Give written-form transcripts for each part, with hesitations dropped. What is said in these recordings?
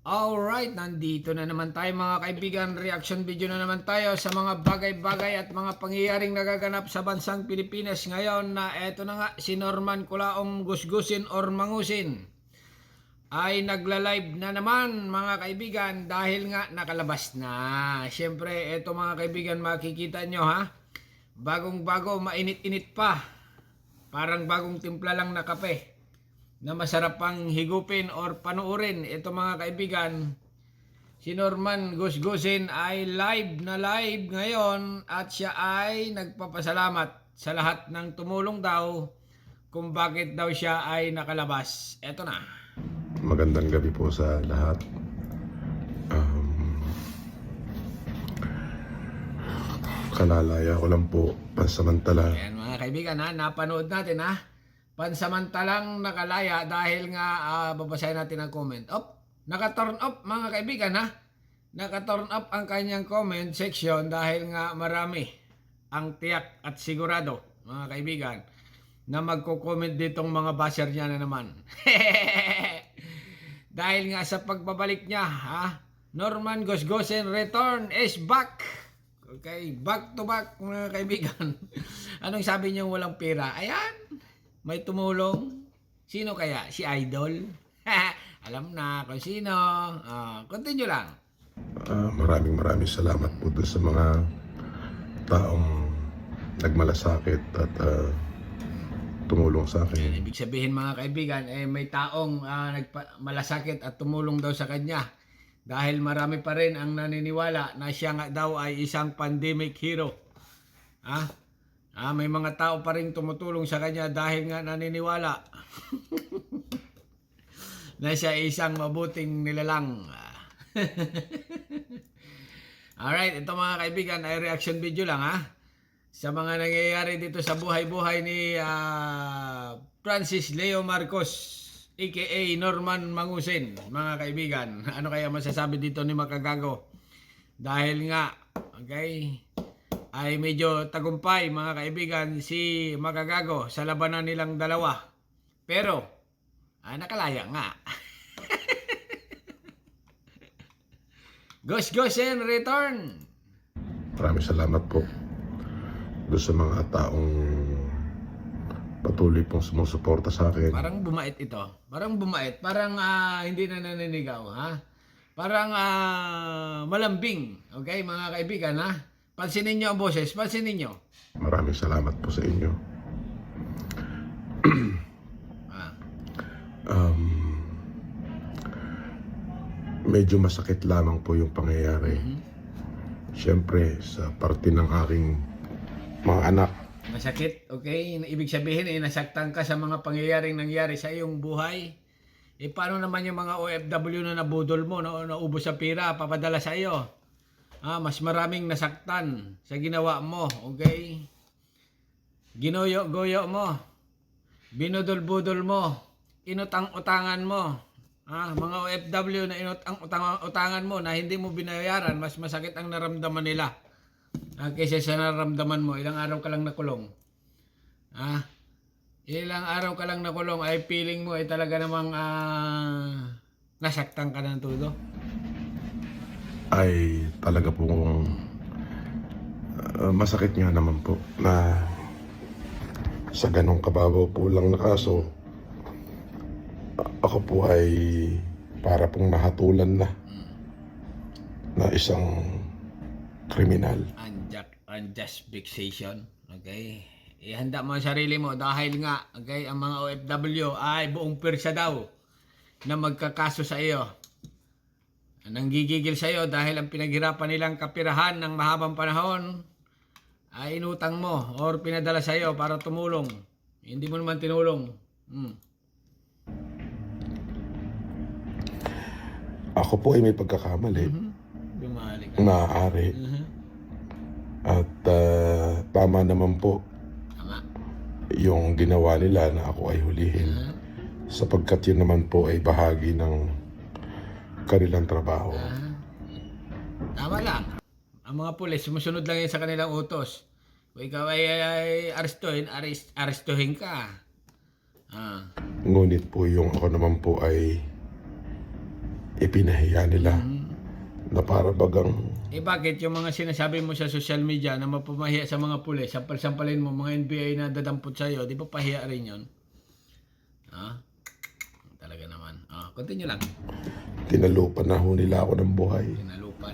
Alright, nandito na naman tayo mga kaibigan. Reaction video na naman tayo sa mga bagay-bagay at mga pangyayaring nagaganap sa bansang Pilipinas ngayon na eto na nga si Norman Culaong Gusgusin or Mangusin ay nagla-live na naman mga kaibigan dahil nga nakalabas na. Siyempre, eto mga kaibigan makikita nyo ha. Bagong-bago, mainit-init pa. Parang bagong timpla lang na kape na masarap pang higupin or panuorin. Ito mga kaibigan, si Norman Gusgusin ay live na live ngayon at siya ay nagpapasalamat sa lahat ng tumulong daw kung bakit daw siya ay nakalabas. Ito na. Magandang gabi po sa lahat. Kalalaya ko lang po pansamantala. Ayan mga kaibigan ha, napanood natin ha. Pansamantalang nakalaya dahil nga babasahin natin ang comment. Naka-turn up mga kaibigan ha. Naka-turn up ang kanyang comment section dahil nga marami ang tiyak at sigurado mga kaibigan na magko-comment ditong mga basher niya na naman. Dahil nga sa pagbabalik niya ha. Norman Gusgusin return is back. Okay, back to back mga kaibigan. Anong sabi niyo walang pera? Ayan. May tumulong. Sino kaya? Si Idol? Alam na kung sino. Continue lang. Maraming salamat po doon sa mga taong nagmalasakit at tumulong sa akin. Ibig sabihin mga kaibigan, may taong malasakit at tumulong daw sa kanya. Dahil marami pa rin ang naniniwala na siya nga daw ay isang pandemic hero. May mga tao pa rin tumutulong sa kanya dahil nga naniniwala na siya isang mabuting nilalang. Alright, ito mga kaibigan ay reaction video lang sa mga nangyayari dito sa buhay-buhay ni Francis Leo Marcos aka Norman Mangusin mga kaibigan. Ano kaya masasabi dito ni Makagago? Dahil nga, okay, ay medyo tagumpay mga kaibigan si Makagago sa labanan nilang dalawa. Pero, nakalaya nga. Gusgusin return! Maraming salamat po doon sa mga taong patuloy pong sumusuporta sa akin. Parang bumait ito. Parang bumait. Parang hindi na naninigaw. Parang malambing. Okay mga kaibigan Pansinin nyo ang boses. Pansinin nyo. Maraming salamat po sa inyo. Medyo masakit lamang po yung pangyayari. Siyempre, sa parte ng aking mga anak. Masakit, okay? Ibig sabihin, nasaktan ka sa mga pangyayaring nangyari sa iyong buhay. Paano naman yung mga OFW na nabudol mo, naubos sa pira, papadala sa iyo? Mas maraming nasaktan sa ginawa mo, okay? Ginoyo-goyo mo, binudol-budol mo, inutang-utangan mo. Mga OFW na inutang-utangan mo na hindi mo binayaran, mas masakit ang naramdaman nila. Kaysa sa naramdaman mo, ilang araw ka lang nakulong. Ilang araw ka lang nakulong ay feeling mo ay talaga namang nasaktan ka ng todo. Ay talaga pong masakit nga naman po na sa ganong kababaw po lang na kaso ako po ay para pong nahatulan na isang kriminal. Unjust vexation, okay? Ihanda mo ang sarili mo dahil nga, okay, ang mga OFW ay buong persa daw na magkakaso sa iyo. Nanggigigil sa iyo dahil ang pinaghirapan nilang kapirahan ng mahabang panahon ay inutang mo or pinadala sa iyo para tumulong. Hindi mo naman tinulong. Ako po ay may pagkakamali. Maaari. At tama naman po yung ginawa nila na ako ay hulihin. Sapagkat yun naman po ay bahagi ng kanilang trabaho. Tama lang. Ang mga pulis, sumusunod lang yan sa kanilang utos. Kung ikaw ay arestuhin ka. Ngunit po yung ako naman po ay ipinahiya nila na para bagang Eh bakit yung mga sinasabi mo sa social media na mapumahiya sa mga pulis, sampal-sampalin mo mga NBI na dadampot sa'yo, di ba pahiya rin yun? Ha? Talaga naman. Continue lang. tinalupan na ho nila ako ng buhay. Tinalupan.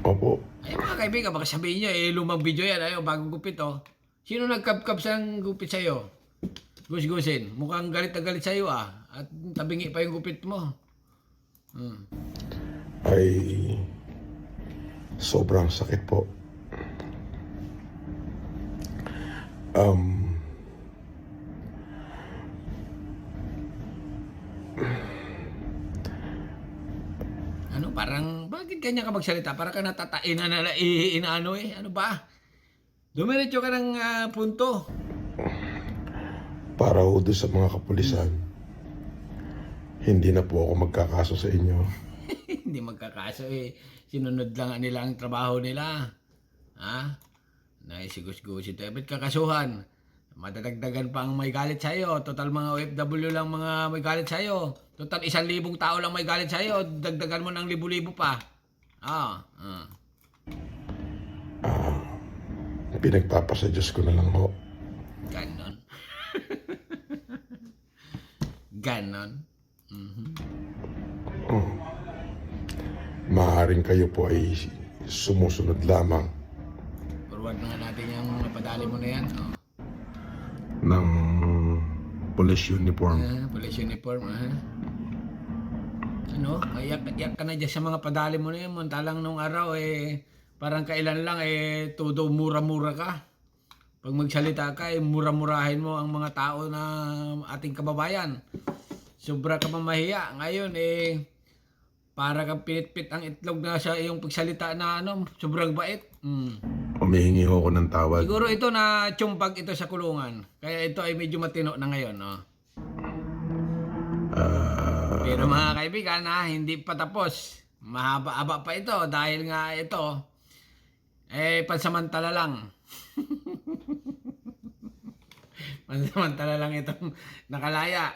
Opo. Ay mga kaibigan, baka sabihin nyo, lumang video yan, bagong gupit Sino nagkap-kap sa gupit sa'yo? Gus-gusin. Mukhang galit na galit sa'yo At tabingi pa yung gupit mo. Ay sobrang sakit po. Ano, parang, bakit ganyan ka magsalita? Parang ka natatain na inaano Ano ba? Dumiretso ka ng punto. Para ho doon sa mga kapulisan, hindi na po ako magkakaso sa inyo. Hindi magkakaso Sinunod lang nila ang trabaho nila. Naisigus-gusit. Ba't kakasuhan? Madadagdagan pa ang may galit sa'yo. Total mga OFW lang mga may galit sa'yo. Total 1,000 tao lang may galit sa'yo. Dagdagan mo ng libu-libo pa. Pinagpapasa Diyos ko na lang ho. Ganon. Ganon. Maaaring kayo po ay sumusunod lamang Forward na nga natin yung napadali mo na yan. ng police uniform. Police uniform. Ano? Iyak ka na dyan sa mga padali mo na yan. Muntalang nung araw parang kailan lang todo mura-mura ka. Pag magsalita ka mura-murahin mo ang mga tao na ating kababayan. Sobra ka mamahiya. Ngayon para kang pinitpit ang itlog na sa iyong pagsalita na sobrang bait. Humihingi ho ako ng tawad. Siguro ito na tsumpag ito sa kulungan. Kaya ito ay medyo matino na ngayon. Pero mga kaibigan hindi pa tapos. Mahaba-haba pa ito dahil nga ito pansamantala lang. Pansamantala lang itong nakalaya.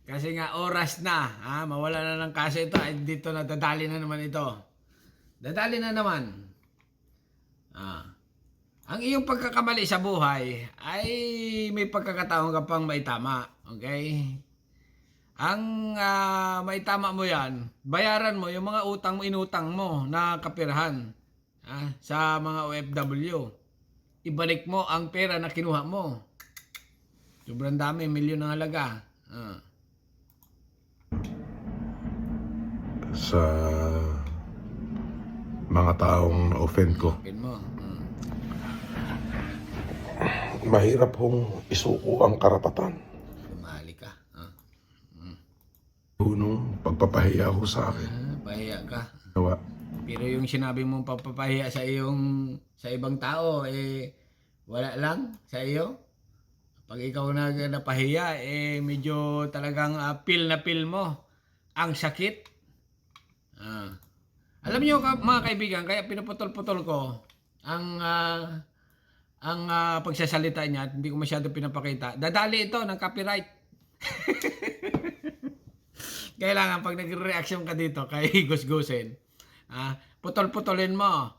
Kasi nga oras na, mawala na ng kaso ito, dito na dadali na naman ito. Dadali na naman. Ang iyong pagkakamali sa buhay ay may pagkakataon ka pang maitama. Okay? Ang maitama mo yan, bayaran mo yung mga utang mo, inutang mo na kapirahan sa mga OFW. Ibalik mo ang pera na kinuha mo. Sobrang dami, milyon ng halaga. Sa mga taong na-offend ko. Pin mo. Mahirap hong isuko ang karapatan. Lumali ka. Unong pagpapahiya ho sa akin. Pahiya ka. Gawa. Pero yung sinabi mong papapahiya sa ibang tao, wala lang sa iyo. Pag ikaw na napahiya, medyo talagang feel na feel mo ang sakit. Alam niyo mga kaibigan, kaya pinuputol-putol ko ang pagsasalita niya at hindi ko masyado pinapakita. Dadali ito ng copyright. Kailangan pag nagre-reaction ka dito kay Gus-Gusin, putol-putulin mo.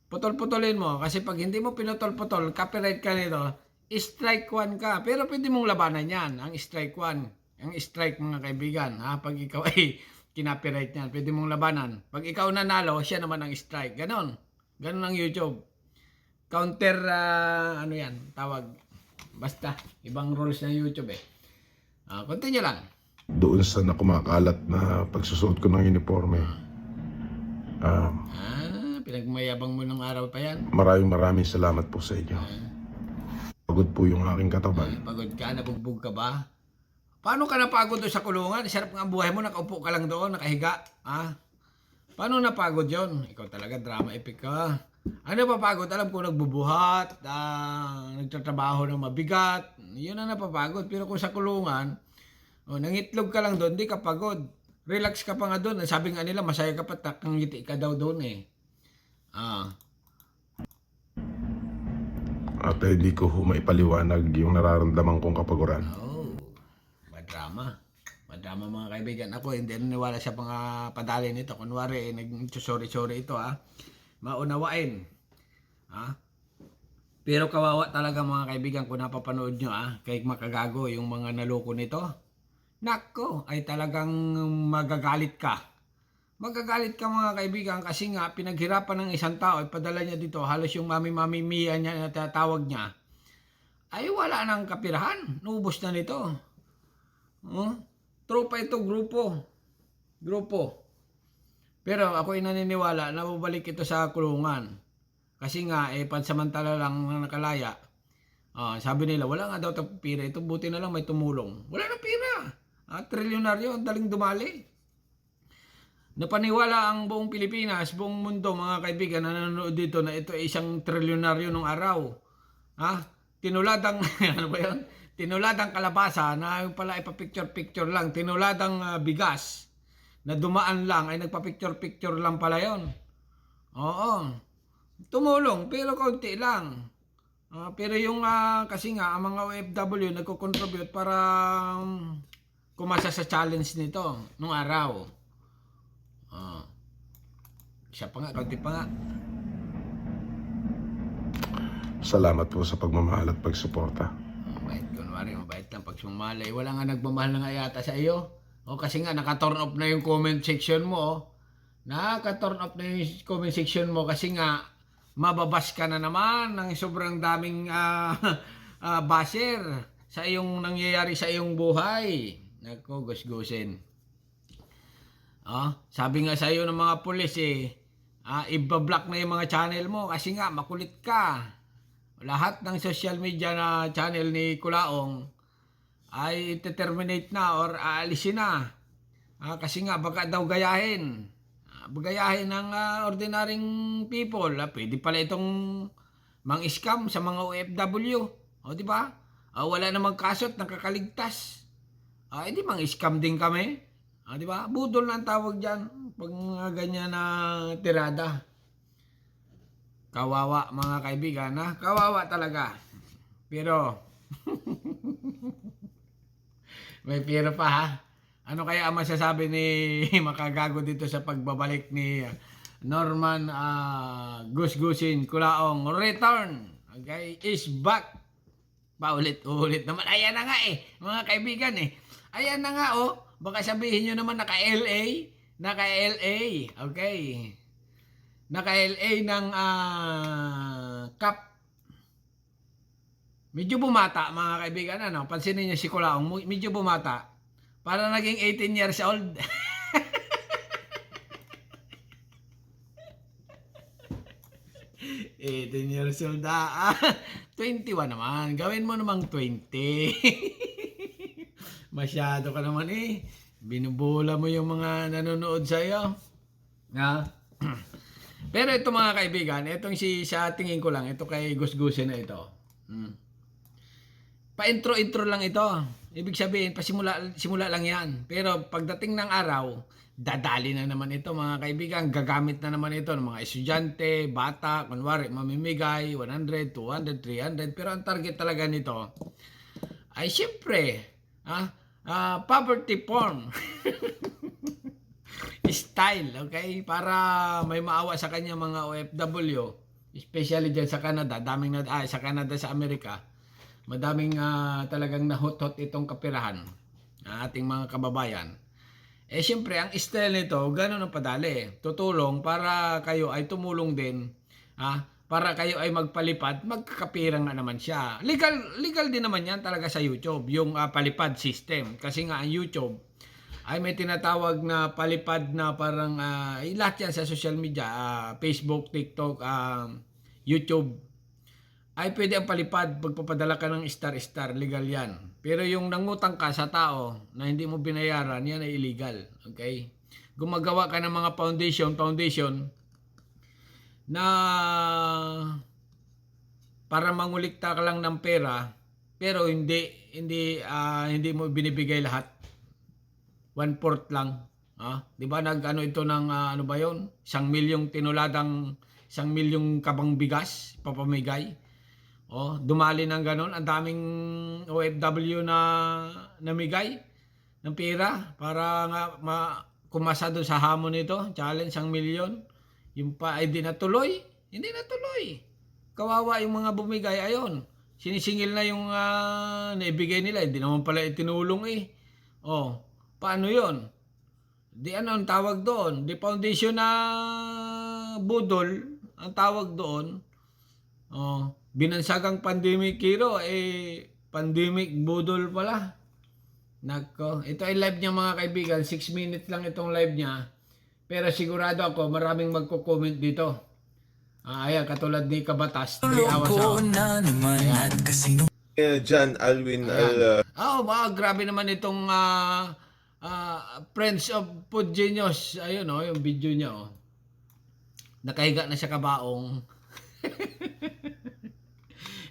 Putol-putulin mo kasi pag hindi mo pinutol-putol, copyright ka nito, strike 1 ka. Pero pwede mong labanan yan, ang strike 1. Ang strike mga kaibigan, pag ikaw ay kinapiright niyan, pwede mong labanan. Pag ikaw nanalo, siya naman ang strike. Ganon. Ganon ang YouTube. Counter, ano yan, tawag. Basta, ibang rules ng YouTube Continue lang. Doon sa nakumakalat na pagsusuot ko ng uniforme. Pinagmayabang mo ng araw pa yan. Maraming salamat po sa inyo. Pagod po yung aking katawan. Pagod ka, nabugbog ka ba? Paano ka napagod doon sa kulungan? Sarap nga ang buhay mo, nakaupo ka lang doon, nakahiga. Paano napagod yon? Ikaw talaga, drama epic ka. Ano napapagod? Alam ko nagbubuhat, nagtatrabaho ng mabigat. Yun ang napapagod. Pero kung sa kulungan, nangitlog ka lang doon, di ka pagod. Relax ka pa nga doon. Sabi nga nila, masaya ka pa, takangiti ka daw doon At hindi ko maipaliwanag yung nararamdaman kong kapaguran. Madrama. Tama mga kaibigan. Ako hindi naniwala sa mga padali nito. Kunwari, nag-sorry ito ha. Maunawain. Ha? Pero kawawa talaga mga kaibigan kung napapanood nyo ha. Kay makagago yung mga naloko nito. Nako, ay talagang magagalit ka. Magagalit ka mga kaibigan kasi nga pinaghirapan ng isang tao ay padala niya dito. Halos yung mami Mia niya na tatawag niya. Ay wala nang kapirahan. Nubos na nito. Tropa ito, grupo. Pero ako ay naniniwala na babalik ito sa kulungan. Kasi nga, pansamantala lang nakalaya. Sabi nila, wala nga daw tayong pira. Ito buti na lang may tumulong. Wala na pira. Trilyonaryo, ang daling dumali. Napaniwala ang buong Pilipinas, buong mundo, mga kaibigan na nanonood dito na ito ay isang trilyonaryo nung araw. Tinuladang, ano ba yun? Tinuladang kalabasa na yung pala ipapicture-picture lang. Tinuladang bigas na dumaan lang ay nagpa-picture-picture lang pala yon. Oo. Tumulong pero kaunti lang. Pero yung kasi nga ang mga OFW nagko-contribute para kumasa sa challenge nito nung araw. Siya pa nga, kaunti pa nga. Salamat po sa pagmamahal at pagsuporta. Mabait, kunwari, mabait lang pag sumalay. Wala nga nagmamahal na nga yata sa iyo. Kasi nga, naka-turn off na yung comment section mo. Naka-turn off na yung comment section mo kasi nga, mababas ka na naman ng sobrang daming basher sa iyong nangyayari sa iyong buhay. Nako, gusgusin. Sabi nga sa iyo ng mga pulis ibablock na yung mga channel mo kasi nga, makulit ka. Lahat ng social media na channel ni Kulaong ay terminate na or aalisin na. Kasi nga baka daw gayahin. Gayahin ng ordinaryong people. Pwede pala itong mang-scam sa mga OFW. Di ba? Wala namang kaso at nakakaligtas. Hindi mang-scam din kami. Di ba? Budol na ang tawag dyan. Pag mga ganyan na tirada. Kawawa mga kaibigan, kawawa talaga. Pero may pero pa Ano kaya ang masasabi ni makagago dito sa pagbabalik ni Norman Gusgusin Kulaong return? Okay, is back. Paulit-ulit naman. Ayan na nga mga kaibigan Ayan na nga baka sabihin nyo naman naka-LA. Okay. Naka-LA ng Cup. Medyo bumata mga kaibigan. Pansinin niyo si Kulaong. Medyo bumata. Para naging 18 years old. years old 21 naman. Gawin mo namang 20. Masyado ka naman Binubula mo yung mga nanonood sa'yo. Pero ito mga kaibigan, itong sa tingin ko lang, ito kay Gusgusin na ito. Pa-intro lang ito. Ibig sabihin, simula lang yan. Pero pagdating ng araw, dadali na naman ito mga kaibigan. Gagamit na naman ito ng mga estudyante, bata, kunwari, mamimigay, 100, 200, 300. Pero ang target talaga nito ay siyempre, poverty porn. Style, okay? Para may maawa sa kanya mga OFW, especially dyan sa Canada, sa Canada, sa Amerika, madaming talagang nahot-hot itong kapirahan ating mga kababayan. Siyempre, ang style nito, gano'n ang padali. Tutulong para kayo ay tumulong din, para kayo ay magpalipad, magkakapirang na naman siya. Legal din naman yan talaga sa YouTube, yung palipad system. Kasi nga ang YouTube, ay may tinatawag na palipad na parang lahat yan sa social media, Facebook, TikTok, YouTube, ay pwede ang palipad pagpapadala ka ng star, legal yan. Pero yung nangutang ka sa tao na hindi mo binayaran, yan ay illegal. Okay? Gumagawa ka ng mga foundation na para mangulikta ka lang ng pera, pero hindi mo binibigay lahat. 1/4 lang. Di ba nag-ano ito ng ano ba yon? 1 milyong tinuladang 1 milyong kabang bigas papamigay. Dumali ng ganon. Ang daming OFW na namigay. ng pera para nga kumasa doon sa hamon nito, challenge 1,000,000. Yung pa ay di natuloy, hindi natuloy. Kawawa yung mga bumigay, ayon. Sinisingil na yung naibigay nila, hindi naman pala itinulong eh. Oh, paano 'yon? Di ano ang tawag doon? Di foundation na budol ang tawag doon. Oh, binansagang pandemic hero pandemic budol pala. Nako, ito ay live niya mga kaibigan, 6 minutes lang itong live niya. Pero sigurado ako maraming magko-comment dito. Ayan, katulad ni Kabatas, 3 hours ako. John Alwin Grabe naman itong Friends of Food Genius. Ayun yung video niya Nakahiga na siya kabaong.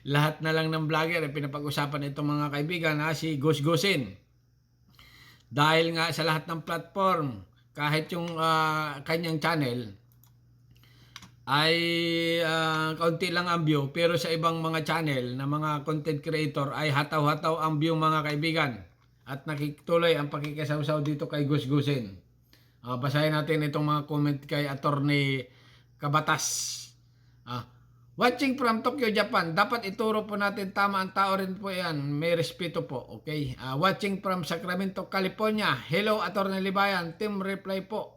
Lahat na lang ng vlogger pinapag-usapan itong mga kaibigan si Gusgusin. Dahil nga sa lahat ng platform, kahit yung kanyang channel ay kaunti lang ang view, pero sa ibang mga channel na mga content creator ay hataw-hataw ang view mga kaibigan. At nakituloy ang pakikisawsaw dito kay Gusgusin. Basahin natin itong mga comment kay Attorney Kabatas. Watching from Tokyo, Japan. Dapat ituro po natin tama ang tao rin po yan. May respeto po. Okay. Watching from Sacramento, California. Hello, Attorney Libayan. Team reply po.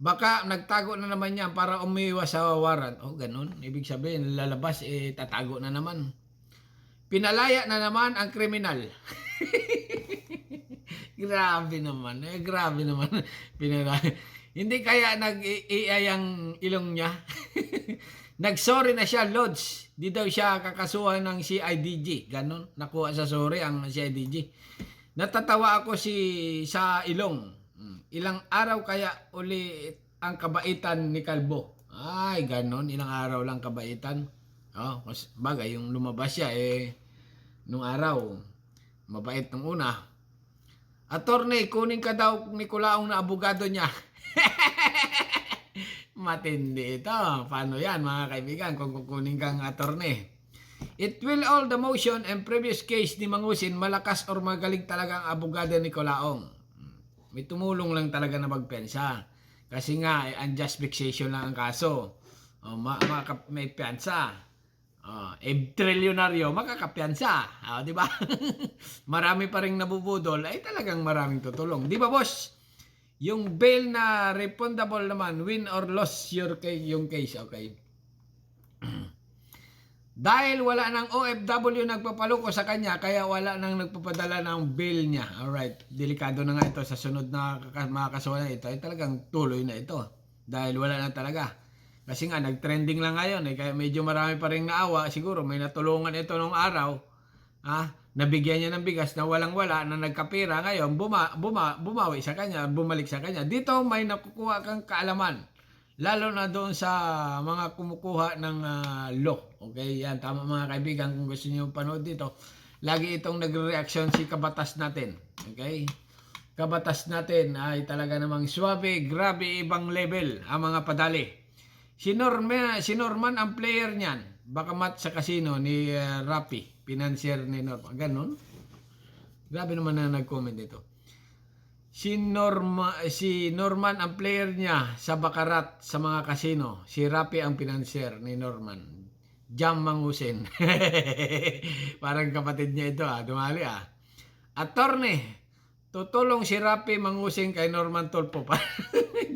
Baka nagtago na naman yan para umiwas sa warrant. Ganun. Ibig sabihin, lalabas, tatago na naman. Pinalaya na naman ang kriminal. Grabe naman. Grabe naman. Hindi kaya nag-iay ang ilong niya. Nag-sorry na siya, Lods. Di daw siya kakasuhan ng CIDG. Ganon. Nakuha sa sorry ang CIDG. Natatawa ako sa ilong. Ilang araw kaya uli ang kabaitan ni Kalbo. Ay, ganon. Ilang araw lang kabaitan. Bagay, yung lumabas siya, nung araw. Mabait nung una. Attorney, kunin ka daw ni Culaong na abogado niya. Matindi ito. Paano yan mga kaibigan kung kukunin kang attorney? It will all the motion and previous case ni Mangusin, malakas or magaling talaga ang abogado ni Culaong. May tumulong lang talaga na magpensa. Kasi nga, unjust vexation lang ang kaso. May piyansa. Trilyonaryo, makakapiyansa. Di ba? Marami pa rin nabubudol, ay talagang maraming tutulong. Di ba, boss? Yung bail na refundable naman, win or loss yung case, okay? Dahil wala nang OFW nagpapaloko sa kanya, kaya wala nang nagpapadala ng bail niya. Alright, delikado na nga ito sa sunod na mga kasuhan ito. Ay talagang tuloy na ito. Dahil wala na talaga. Kasi nga, nag-trending lang ngayon. Kaya medyo marami pa rin naawa. Siguro may natulungan ito nung araw. Nabigyan niya ng bigas na walang-wala na nagkapira. Ngayon, bumawi sa kanya, bumalik sa kanya. Dito may nakukuha kang kaalaman. Lalo na doon sa mga kumukuha ng law. Okay, yan. Tama mga kaibigan, kung gusto niyo panood dito. Lagi itong nagre-reaction si Kabatas natin. Okay? Kabatas natin ay talaga namang swabe, grabe, ibang level ang mga padali. Si Norman ang player niyan. Baka mat sa casino ni Rapi, financier ni Norman. Ganon. Grabe naman na nag-comment dito. Si Norman ang player niya sa bakarat sa mga casino. Si Rapi ang financier ni Norman. Jam Mangusin. Parang kapatid niya ito dumali Attorney, tutulong si Rapi Mangusin kay Norman Tulfo.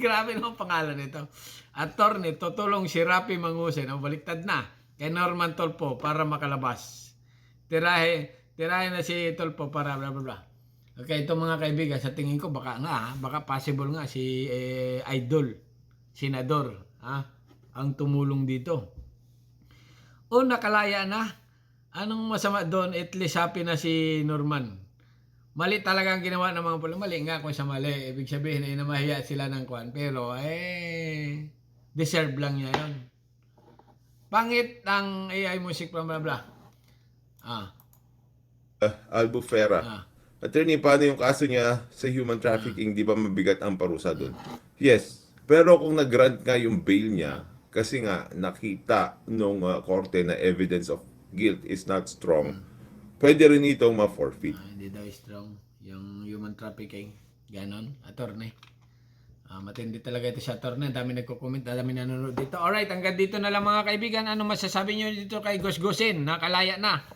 Grabe naman pangalan nito. Attorney, tutulong si Rapi Mangusin. Baliktad na. Kay Norman Tulfo para makalabas. Tirahe na si Tulfo para bla bla bla. Okay, ito mga kaibigan, sa tingin ko baka possible nga si Idol, Senador, ang tumulong dito. O nakalaya na. Anong masama doon? At least happy na si Norman. Mali talaga ang ginawa ng mga pula. Mali nga kung sa mali. Ibig sabihin ay namahiya sila ng kwan. Pero deserve lang niya yun. Pangit ang AI music bla bla bla. Albufera. Attorney, paano yung kaso niya sa human trafficking? Di ba mabigat ang parusa doon? Yes. Pero kung nag-grant nga yung bail niya, kasi nga nakita nung korte na evidence of guilt is not strong, pwede rin itong ma-forfeit. Hindi daw strong. yung human trafficking. Ganon, attorney. Matindi talaga ito sa attorney. Dami nagko-comment, dami nanonood dito. Alright, hanggang dito na lang mga kaibigan. Ano masasabi nyo dito kay Gusgusin? Nakalaya na.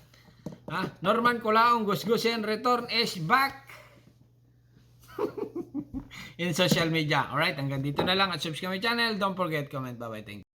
Norman Colaong, Gusgusin, return is back in social media. Alright, hanggang dito na lang at subscribe my channel. Don't forget, comment. Bye-bye. Thank you.